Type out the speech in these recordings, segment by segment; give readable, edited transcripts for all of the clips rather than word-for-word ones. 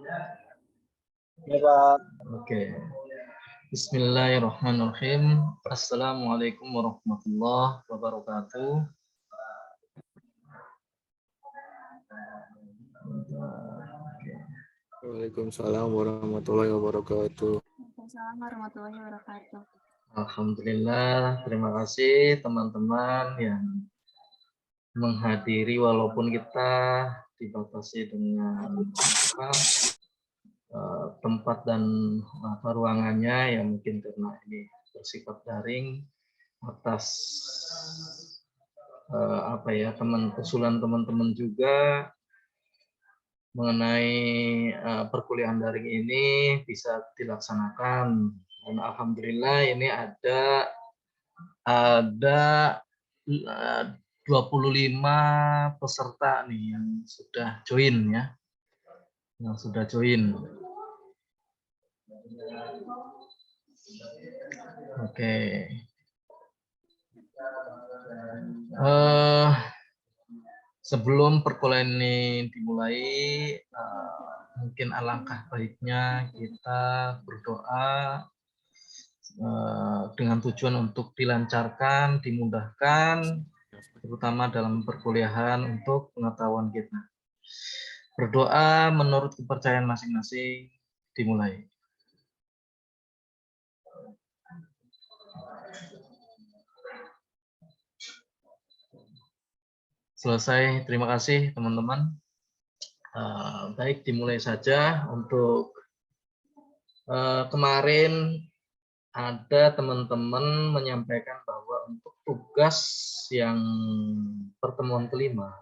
Ya, Pak. Oke. Bismillahirrahmanirrahim. Assalamualaikum warahmatullahi wabarakatuh. Waalaikumsalam warahmatullahi wabarakatuh. Waalaikumsalam warahmatullahi wabarakatuh. Alhamdulillah, terima kasih teman-teman yang menghadiri walaupun kita dibatasi dengan tempat dan ruangannya yang mungkin karena ini bersifat daring atas usulan teman-teman juga mengenai perkuliahan daring ini bisa dilaksanakan, dan alhamdulillah ini ada 25 peserta nih yang sudah join ya, Oke. Sebelum perkuliahan ini dimulai, mungkin alangkah baiknya kita berdoa dengan tujuan untuk dilancarkan, dimudahkan, terutama dalam perkuliahan untuk pengetahuan kita. Berdoa menurut kepercayaan masing-masing, dimulai. Selesai, terima kasih teman-teman. Baik, dimulai saja. Untuk kemarin ada teman-teman menyampaikan bahwa untuk tugas yang pertemuan kelima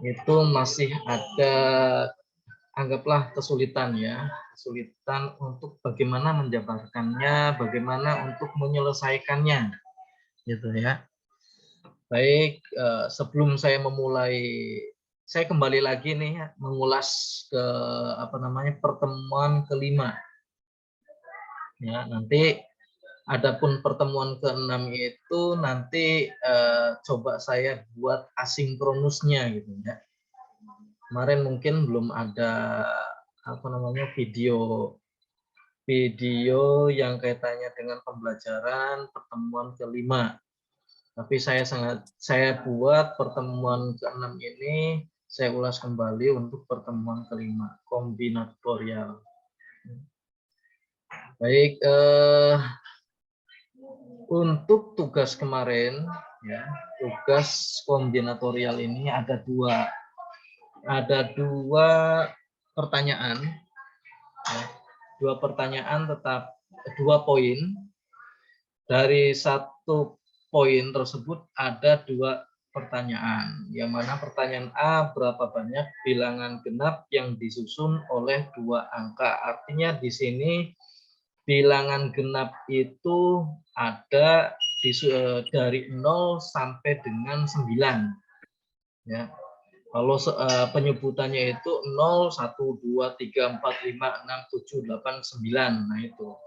itu masih ada, anggaplah kesulitan ya, kesulitan untuk bagaimana menjabarkannya, bagaimana untuk menyelesaikannya, gitu ya. Baik, sebelum saya memulai, saya kembali lagi nih mengulas ke pertemuan kelima. Ya, nanti adapun pertemuan ke-6 itu nanti coba saya buat asinkronusnya gitu ya. Kemarin mungkin belum ada video yang kaitannya dengan pembelajaran pertemuan kelima. Tapi saya buat pertemuan ke-6 ini, saya ulas kembali untuk pertemuan kelima, kombinatorial. Baik, untuk tugas kemarin, ya, tugas kombinatorial ini ada dua pertanyaan, ya, dua poin. Dari satu poin tersebut ada dua pertanyaan, yang mana pertanyaan A, berapa banyak bilangan genap yang disusun oleh dua angka. Artinya di sini bilangan genap itu ada dari 0 sampai dengan 9. Ya. Kalau penyebutannya itu 0, 1, 2, 3, 4, 5, 6, 7, 8, 9. Nah itu.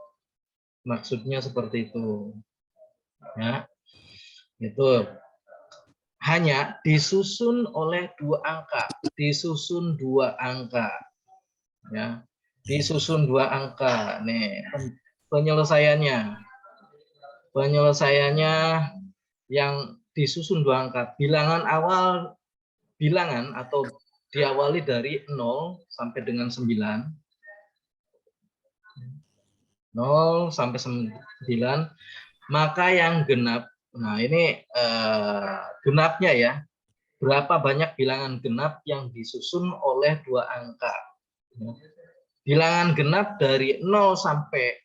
Maksudnya seperti itu. Ya. Itu. Hanya disusun oleh dua angka. Disusun dua angka. Ya. Disusun dua angka. Nih, penyelesaiannya yang disusun dua angka. Bilangan atau diawali dari 0 sampai dengan 9. 0 sampai 9, maka yang genap, nah ini genapnya ya, berapa banyak bilangan genap yang disusun oleh dua angka. Bilangan genap dari 0 sampai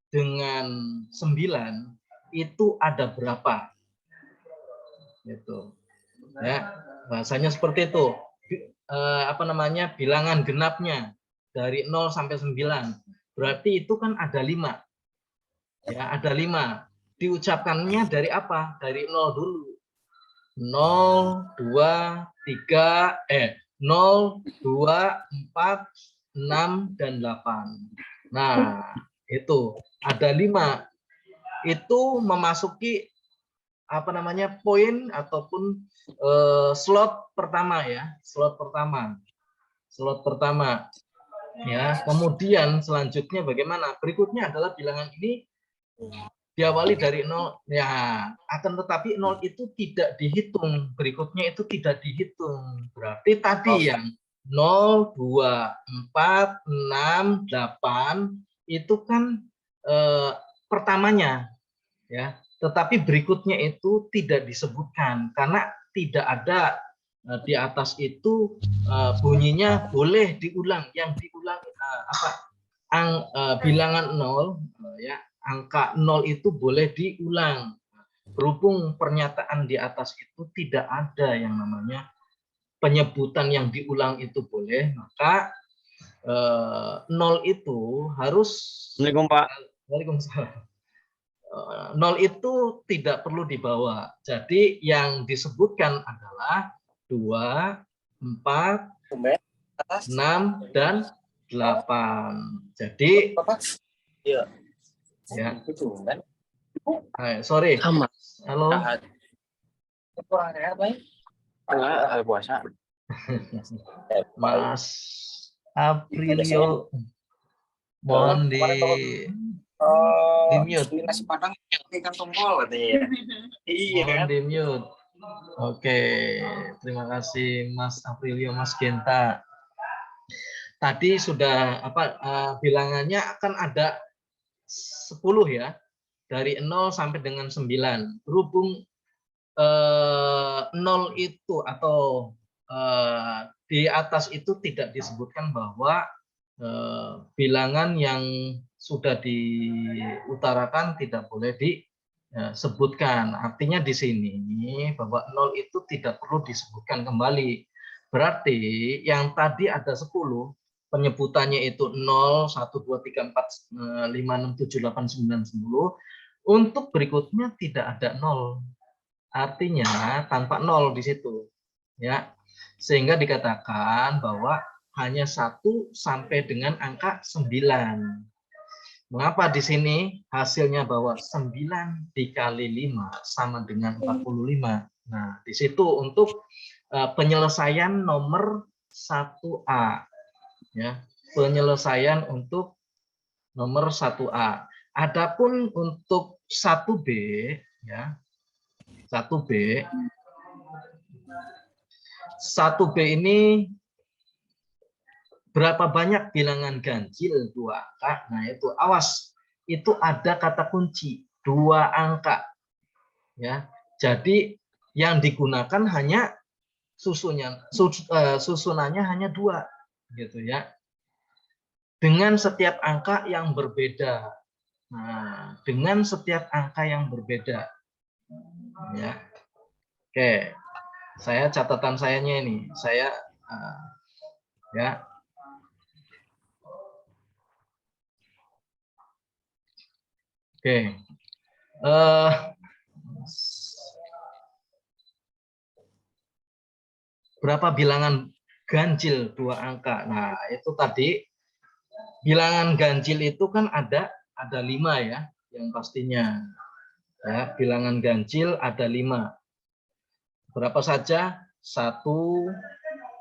dengan 9 itu ada berapa? Gitu. Ya, bahasanya seperti itu. Bilangan genapnya dari 0 sampai 9. Berarti itu kan ada 5. Ya, ada 5. Diucapkannya dari apa? Dari 0 dulu. 0, 2, 3, 0, 2, 4, 6, dan 8. Nah, itu ada 5. Itu memasuki poin ataupun slot pertama ya. Slot pertama. Ya, kemudian selanjutnya bagaimana? Berikutnya adalah bilangan ini diawali dari 0. Ya, akan tetapi 0 itu tidak dihitung. Berikutnya itu tidak dihitung. Berarti tadi yang 0, 2, 4, 6, 8 itu kan pertamanya, ya. Tetapi berikutnya itu tidak disebutkan karena tidak ada di atas itu bunyinya boleh diulang. Yang diulang bilangan 0, ya, angka 0 itu boleh diulang. Berhubung pernyataan di atas itu tidak ada yang namanya penyebutan yang diulang itu boleh, maka 0 itu harus. Assalamualaikum Pak. Waalaikumsalam. 0 itu tidak perlu dibawa. Jadi yang disebutkan adalah 2, 4, 6, dan 8. Jadi Iya. ya. Sorry. Sama. Halo. Kurang sehat, Pak. Enggak, puasa. Mas Aprilio, mohon di mute. Nasi padang ikan tongkol katanya. Iya Mohon kan? di mute. Oke, terima kasih Mas Aprilio, Mas Genta. Tadi sudah bilangannya akan ada 10 ya, dari 0 sampai dengan 9. Berhubung 0 itu atau di atas itu tidak disebutkan bahwa bilangan yang sudah diutarakan tidak boleh disebutkan. Artinya di sini bahwa 0 itu tidak perlu disebutkan kembali. Berarti yang tadi ada 10, penyebutannya itu 0, 1, 2, 3, 4, 5, 6, 7, 8, 9, 10. Untuk berikutnya tidak ada 0. Artinya tanpa 0 di situ. Ya. Sehingga dikatakan bahwa hanya 1 sampai dengan angka 9. Mengapa di sini hasilnya bahwa 9 dikali 5 sama dengan 45. Nah, di situ untuk penyelesaian nomor 1A. Ya, penyelesaian untuk nomor 1A. Adapun untuk 1B, ya, 1B ini berapa banyak bilangan ganjil 2 angka? Nah, itu awas, itu ada kata kunci 2 angka. Ya. Jadi yang digunakan hanya susunannya hanya 2 gitu ya. Dengan setiap angka yang berbeda. Nah, dengan setiap angka yang berbeda. Ya. Oke. Saya catatan sayanya ini, saya ya. Oke. Berapa bilangan ganjil 2 angka? Nah, itu tadi bilangan ganjil itu kan ada 5 ya, yang pastinya. Ya, bilangan ganjil ada 5. Berapa saja? 1,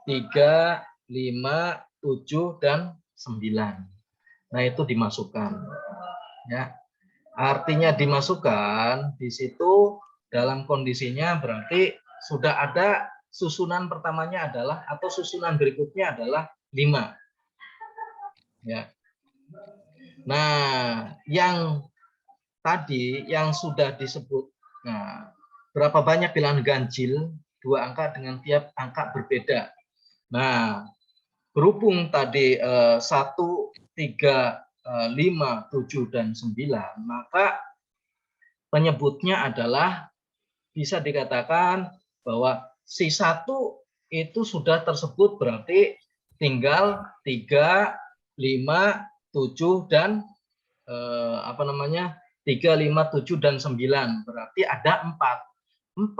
3, 5, 7, dan 9. Nah, itu dimasukkan. Ya. Artinya dimasukkan di situ dalam kondisinya berarti sudah ada susunan pertamanya adalah atau susunan berikutnya adalah 5. Ya. Nah, yang tadi yang sudah disebut, nah, berapa banyak bilangan ganjil 2 angka dengan tiap angka berbeda. Nah, berhubung tadi 1, 3, 5, 7, dan 9, maka penyebutnya adalah bisa dikatakan bahwa si 1 itu sudah tersebut, berarti tinggal 3, 5, 7, dan 3, 5, 7, dan 9. Berarti ada 4. 4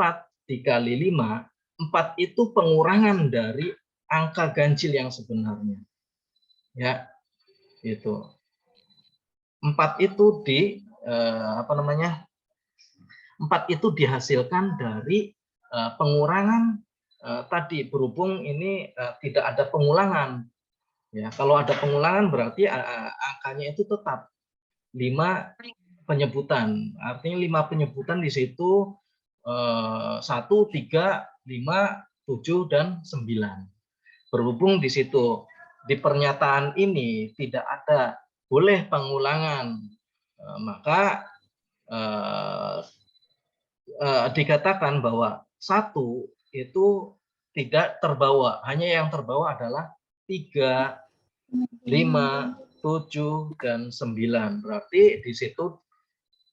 dikali 5, 4 itu pengurangan dari angka ganjil yang sebenarnya. Ya, itu. 4 itu 4 itu dihasilkan dari pengurangan tadi, berhubung ini tidak ada pengulangan. Ya, kalau ada pengulangan berarti angkanya itu tetap 5 penyebutan. Artinya 5 penyebutan di situ 1, 3, 5, 7, dan 9. Berhubung di situ di pernyataan ini tidak ada boleh pengulangan, maka dikatakan bahwa 1 itu tidak terbawa, hanya yang terbawa adalah 3, 5, 7, dan 9. Berarti di situ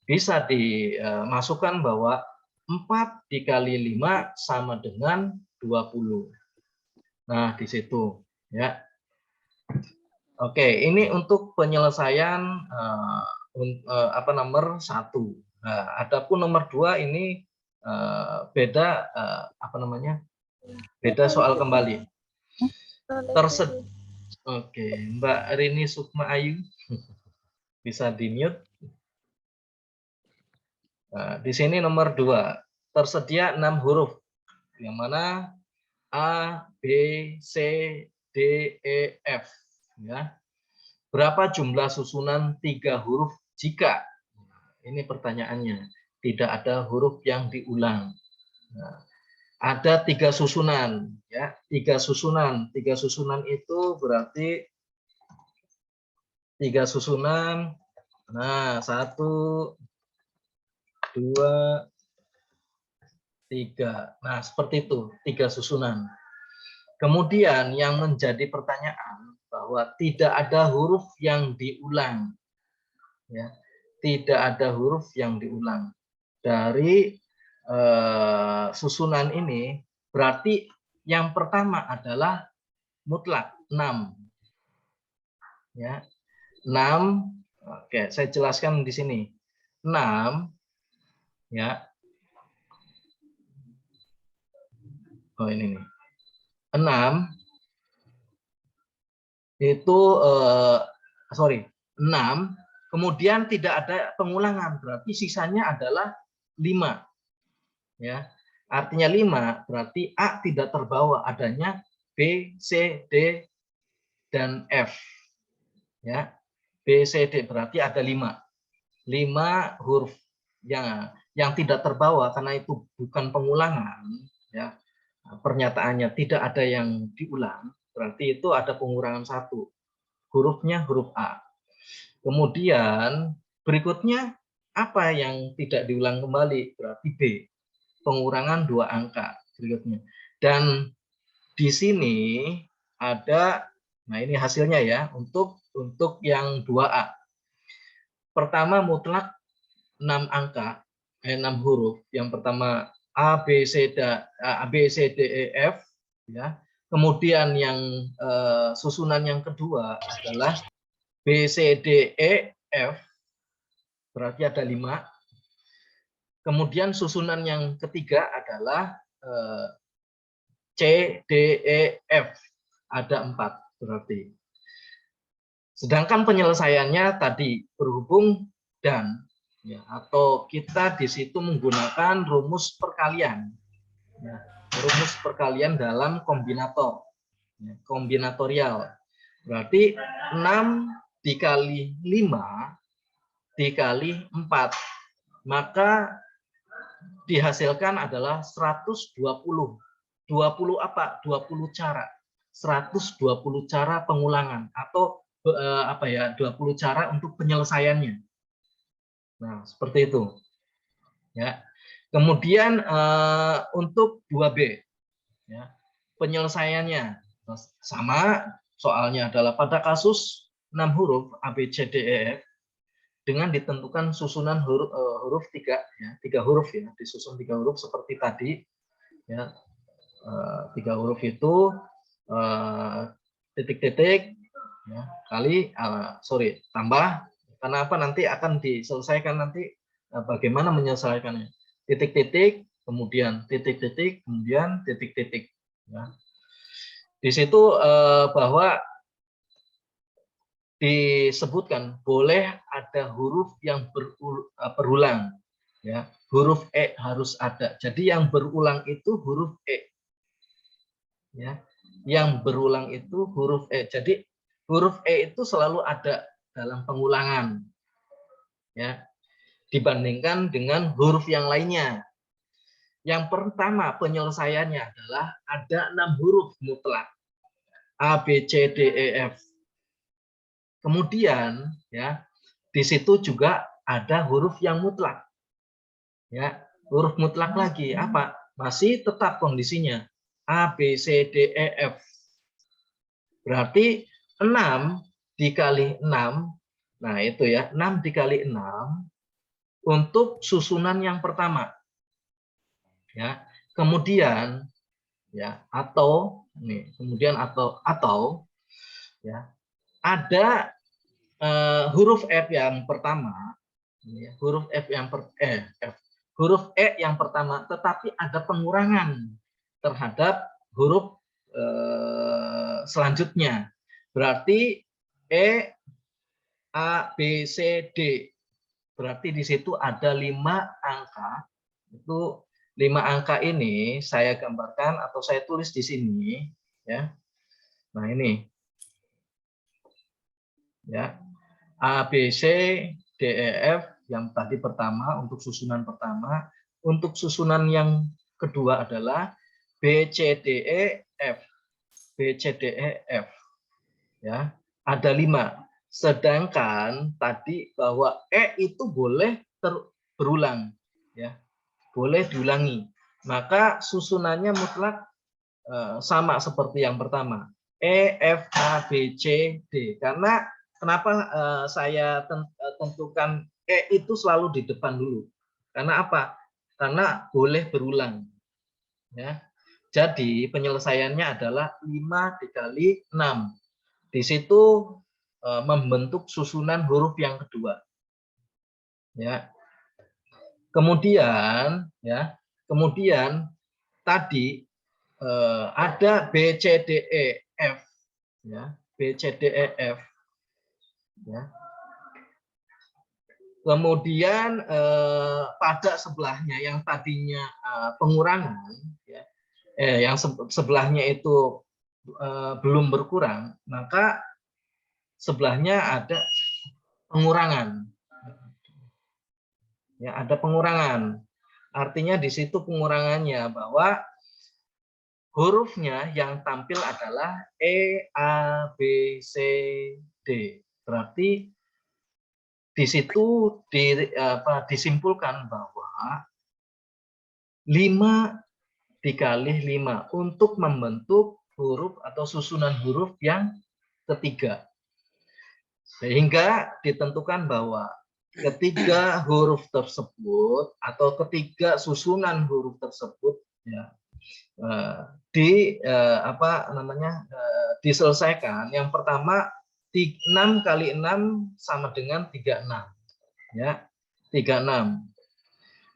bisa dimasukkan bahwa 4 dikali 5 sama dengan 20. Nah, di situ ya. Oke, ini untuk penyelesaian nomor 1. Nah, adapun nomor 2 ini beda beda soal kembali. Oke, Mbak Rini Sukma Ayu bisa di-mute. Nah, di sini nomor 2, tersedia 6 huruf, yang mana A, B, C, D, E, F. Ya. Berapa jumlah susunan 3 huruf jika? Ini pertanyaannya. Tidak ada huruf yang diulang. Nah, ada 3 susunan, ya, 3 susunan. 3 susunan itu berarti 3 susunan. Nah, 1, 2, 3. Nah, seperti itu, 3 susunan. Kemudian yang menjadi pertanyaan bahwa tidak ada huruf yang diulang. Ya, tidak ada huruf yang diulang. Dari susunan ini berarti yang pertama adalah mutlak 6. Ya. 6. Oke, saya jelaskan di sini. 6 ya. Oh, ini nih. 6 itu 6 kemudian tidak ada pengulangan, berarti sisanya adalah 5. Ya. Artinya 5 berarti A tidak terbawa, adanya B, C, D, dan F. Ya. B, C, D berarti ada 5. 5 huruf yang tidak terbawa karena itu bukan pengulangan, ya. Pernyataannya tidak ada yang diulang, berarti itu ada pengurangan 1. Hurufnya huruf A. Kemudian berikutnya apa yang tidak diulang kembali? Berarti B. Pengurangan 2 angka berikutnya. Dan di sini ada, nah ini hasilnya ya, untuk yang 2A. Pertama mutlak 6 angka, 6 huruf. Yang pertama A, B, C, D, E, F. Ya. Kemudian yang susunan yang kedua adalah B, C, D, E, F. Berarti ada 5. Kemudian susunan yang ketiga adalah C, D, E, F. Ada 4 berarti. Sedangkan penyelesaiannya tadi berhubung dan, ya, atau kita di situ menggunakan rumus perkalian. Ya, rumus perkalian dalam kombinator. Ya, kombinatorial. Berarti 6 dikali 5 dikali 4. Maka dihasilkan adalah 120. 20 apa? 20 cara. 120 cara pengulangan atau 20 cara untuk penyelesaiannya. Nah, seperti itu. Ya. Kemudian untuk 2B, ya, penyelesaiannya sama, soalnya adalah pada kasus 6 huruf A, B, C, D, E, F dengan ditentukan susunan huruf 3, ya, 3 huruf ya, disusun 3 huruf seperti tadi, ya, 3 huruf itu titik-titik, ya, kali tambah, karena apa nanti akan diselesaikan nanti bagaimana menyelesaikannya, titik-titik kemudian titik-titik kemudian titik-titik, ya. Di situ bahwa disebutkan boleh ada huruf yang berulang, ya, huruf E harus ada, jadi yang berulang itu huruf E, ya, yang berulang itu huruf E. Jadi huruf E itu selalu ada dalam pengulangan, ya, dibandingkan dengan huruf yang lainnya. Yang pertama penyelesaiannya adalah ada 6 huruf mutlak, A, B, C, D, E, F. Kemudian, ya, di situ juga ada huruf yang mutlak, ya, huruf mutlak lagi apa? Masih tetap kondisinya A, B, C, D, E, F. Berarti 6 dikali 6, nah itu ya, 6 dikali 6 untuk susunan yang pertama. Ya, kemudian ya, atau nih, kemudian atau ya, ada huruf F yang pertama, ya, huruf F yang huruf E yang pertama, tetapi ada pengurangan terhadap huruf selanjutnya. Berarti E, A, B, C, D. Berarti di situ ada 5 angka. Itu 5 angka ini saya gambarkan atau saya tulis di sini, ya. Nah, ini. Ya. A, B, C, D, E, F yang tadi pertama untuk susunan pertama. Untuk susunan yang kedua adalah B, C, D, E, F. B, C, D, E, F. Ya, ada 5. Sedangkan tadi bahwa E itu boleh berulang, ya, boleh diulangi. Maka susunannya mutlak sama seperti yang pertama, E, F, A, B, C, D. Karena kenapa saya tentukan E itu selalu di depan dulu? Karena apa? Karena boleh berulang. Ya. Jadi penyelesaiannya adalah 5 dikali 6. Di situ membentuk susunan huruf yang kedua. Ya. Kemudian tadi ada B, C, D, E, F, ya, B, C, D, E, F, ya. Kemudian pada sebelahnya yang tadinya pengurangan, ya, yang sebelahnya itu belum berkurang, maka sebelahnya ada pengurangan. Ya, ada pengurangan. Artinya di situ pengurangannya bahwa hurufnya yang tampil adalah E, A, B, C, D. Berarti di situ disimpulkan bahwa 5 dikali 5 untuk membentuk huruf atau susunan huruf yang ketiga. Sehingga ditentukan bahwa ketiga huruf tersebut atau ketiga susunan huruf tersebut, ya, diselesaikan. Yang pertama 6 kali 6 sama dengan 36, ya, 36.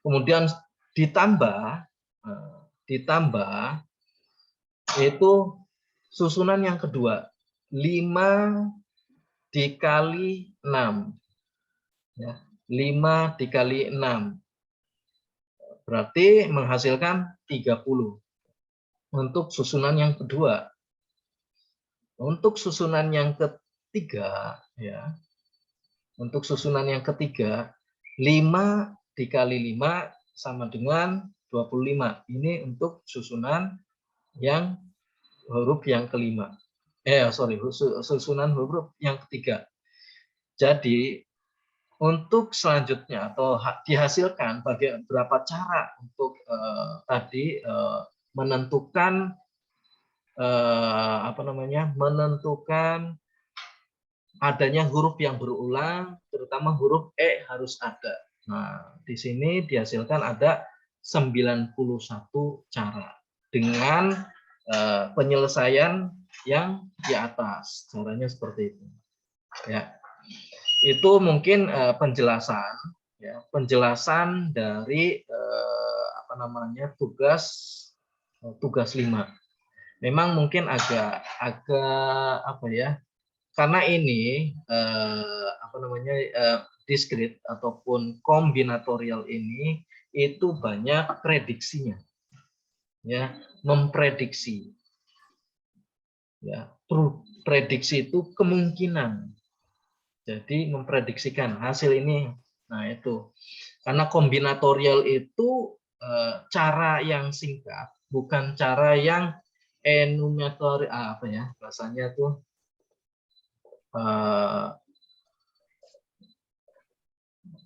Kemudian ditambah itu susunan yang kedua 5 dikali 6, ya, 5 dikali 6 berarti menghasilkan 30 untuk susunan yang kedua. Untuk susunan yang ketiga, ya, untuk susunan yang ketiga 5 dikali 5 sama dengan 25. Ini untuk susunan yang huruf yang kelima. Susunan huruf yang ketiga. Jadi untuk selanjutnya atau dihasilkan berapa cara untuk menentukan menentukan adanya huruf yang berulang, terutama huruf E harus ada. Nah, di sini dihasilkan ada 91 cara dengan penyelesaian yang di atas. Caranya seperti itu. Ya. Itu mungkin penjelasan, ya, penjelasan dari tugas 5. Memang mungkin agak karena ini diskrit ataupun kombinatorial ini itu banyak prediksinya, ya, memprediksi, ya, prediksi itu kemungkinan. Jadi memprediksikan hasil ini. Nah, itu. Karena kombinatorial itu cara yang singkat, bukan cara yang enumerator, apa ya bahasanya tuh,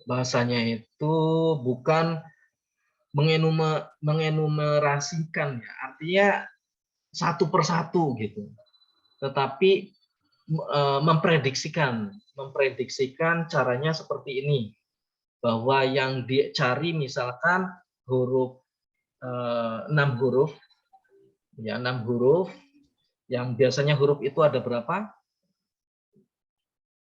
bahasanya itu bukan mengenumerasikan ya, artinya satu persatu gitu, tetapi memprediksikan caranya seperti ini, bahwa yang dicari misalkan huruf 6 huruf ya, 6 huruf, yang biasanya huruf itu ada berapa?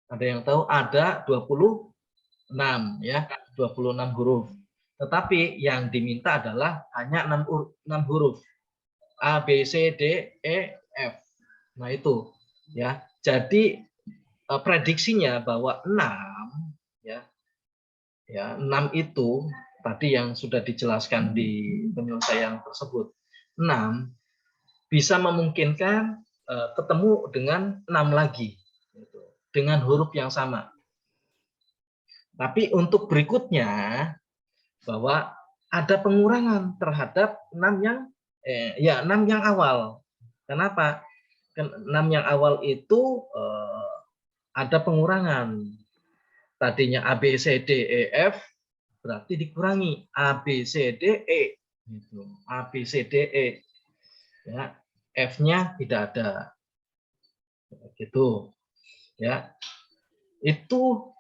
Ada yang tahu? Ada 26 ya, 26 huruf. Tetapi yang diminta adalah hanya 6 huruf. A, B, C, D, E, F. Nah, itu ya. Jadi prediksinya bahwa 6 ya. Ya, 6 itu tadi yang sudah dijelaskan di penyelesaian tersebut. 6 bisa memungkinkan ketemu dengan 6 lagi gitu, dengan huruf yang sama. Tapi untuk berikutnya bahwa ada pengurangan terhadap 6 yang awal. Kenapa? 6 yang awal itu ada pengurangan. Tadinya A, B, C, D, E, F, berarti dikurangi A, B, C, D, E. Gitu. A, B, C, D, E. Ya, F-nya tidak ada. Gitu. Ya. Itu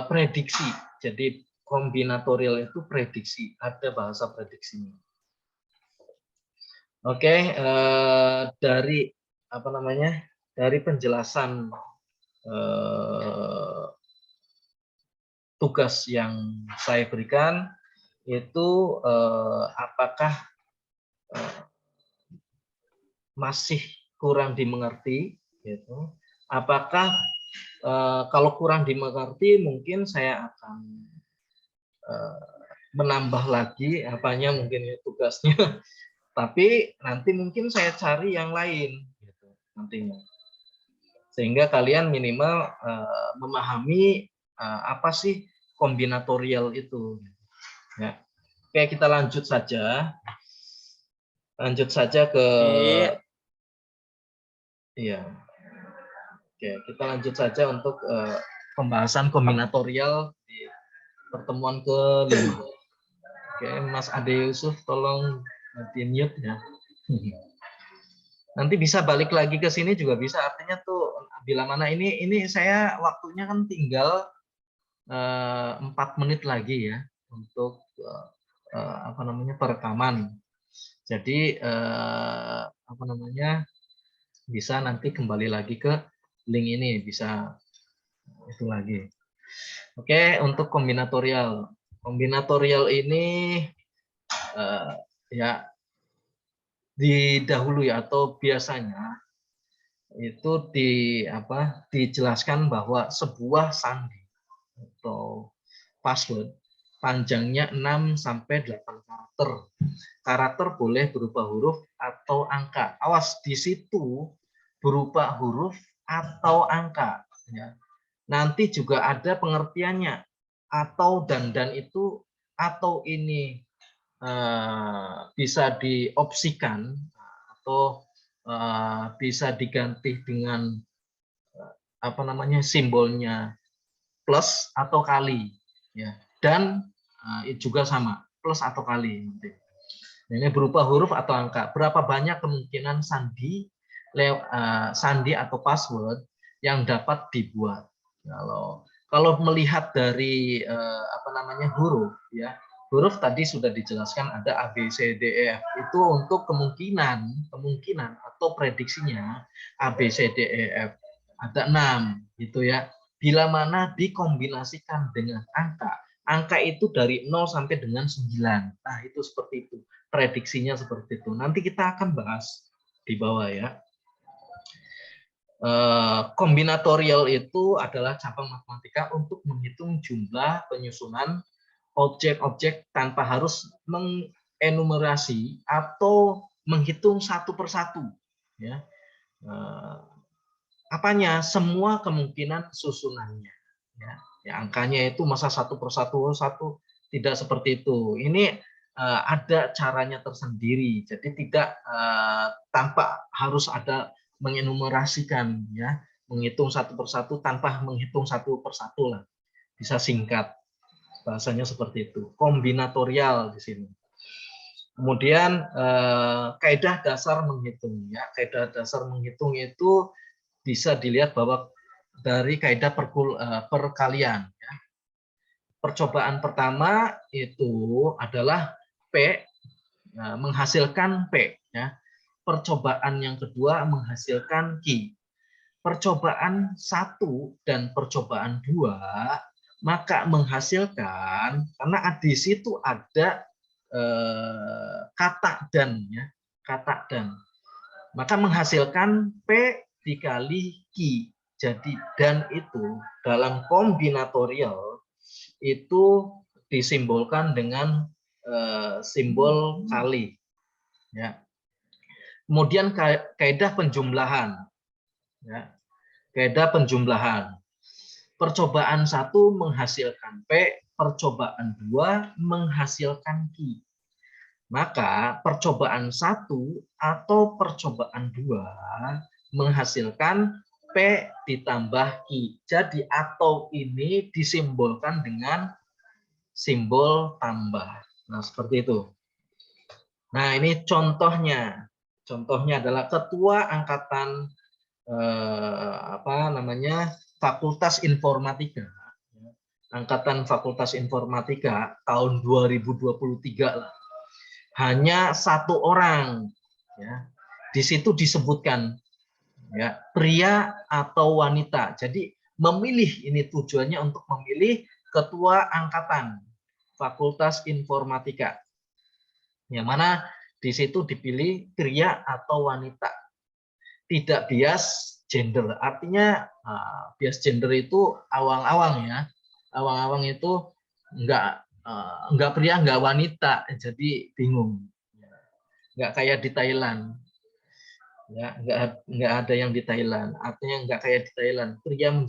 prediksi. Jadi kombinatorial itu prediksi, ada bahasa prediksinya. Oke, dari apa namanya? Dari penjelasan tugas yang saya berikan itu apakah masih kurang dimengerti gitu. Apakah kalau kurang dimengerti mungkin saya akan menambah lagi apanya mungkin ya tugasnya, tapi nanti mungkin saya cari yang lain gitu nantinya, sehingga kalian minimal memahami apa sih kombinatorial itu ya. Oke, kita lanjut saja ke iya. Oke, kita lanjut saja untuk pembahasan kombinatorial di pertemuan ke-5. Oke, Mas Ade Yusuf tolong di mute ya. Nanti bisa balik lagi ke sini juga bisa, artinya tuh bila mana ini saya waktunya kan tinggal 4 menit lagi ya untuk apa namanya perekaman. Jadi apa namanya bisa nanti kembali lagi ke link ini, bisa itu lagi. Oke, untuk kombinatorial ini ya didahului atau biasanya itu dijelaskan bahwa sebuah sandi atau password panjangnya 6 sampai 8 karakter. Karakter boleh berupa huruf atau angka. Awas, di situ berupa huruf atau angka ya. Nanti juga ada pengertiannya, atau dan itu atau ini bisa diopsikan atau bisa diganti dengan apa namanya simbolnya plus atau kali ya, dan juga sama plus atau kali. Ini berupa huruf atau angka. Berapa banyak kemungkinan sandi atau password yang dapat dibuat? Kalau melihat dari apa namanya huruf ya, huruf tadi sudah dijelaskan ada A, B, C, D, E, F. Itu untuk kemungkinan atau prediksinya A, B, C, D, E, F ada 6 gitu ya. Bila mana dikombinasikan dengan angka itu dari 0 sampai dengan 9. Nah, itu seperti itu. Prediksinya seperti itu. Nanti kita akan bahas di bawah ya. Kombinatorial itu adalah cabang matematika untuk menghitung jumlah penyusunan objek-objek tanpa harus mengenumerasi atau menghitung satu persatu ya. apanya? Semua kemungkinan susunannya. Ya, angkanya itu masa satu persatu satu, tidak seperti itu. Ini ada caranya tersendiri. Jadi tidak tanpa harus ada mengenumerasikan, ya, menghitung satu persatu tanpa menghitung satu persatu lah. Bisa singkat, bahasanya seperti itu. Kombinatorial di sini. Kemudian kaidah dasar menghitung, ya. Kaidah dasar menghitung itu bisa dilihat bahwa dari kaidah perkalian, ya. Percobaan pertama itu adalah P menghasilkan P, ya. Percobaan yang kedua menghasilkan Q. Percobaan 1 dan percobaan 2 maka menghasilkan, karena di situ ada kata dan, ya, kata dan, maka menghasilkan P dikali Q. Jadi dan itu dalam kombinatorial itu disimbolkan dengan simbol kali, ya. Kemudian kaidah penjumlahan, ya. Kaidah penjumlahan. Percobaan 1 menghasilkan P, percobaan 2 menghasilkan Q. Maka percobaan 1 atau percobaan 2 menghasilkan P ditambah Q. Jadi atau ini disimbolkan dengan simbol tambah. Nah, seperti itu. Nah, ini contohnya. Contohnya adalah ketua angkatan Fakultas Informatika. Angkatan Fakultas Informatika tahun 2023 lah. Hanya 1 orang, ya. Di situ disebutkan, ya, pria atau wanita. Jadi memilih, ini tujuannya untuk memilih ketua angkatan Fakultas Informatika. Yang mana di situ dipilih pria atau wanita. Tidak bias gender. Artinya bias gender itu awang-awang, ya. Awang-awang itu enggak pria, enggak wanita. Jadi bingung. Enggak kayak di Thailand. Ya, enggak ada yang di Thailand. Artinya enggak kayak di Thailand. Pria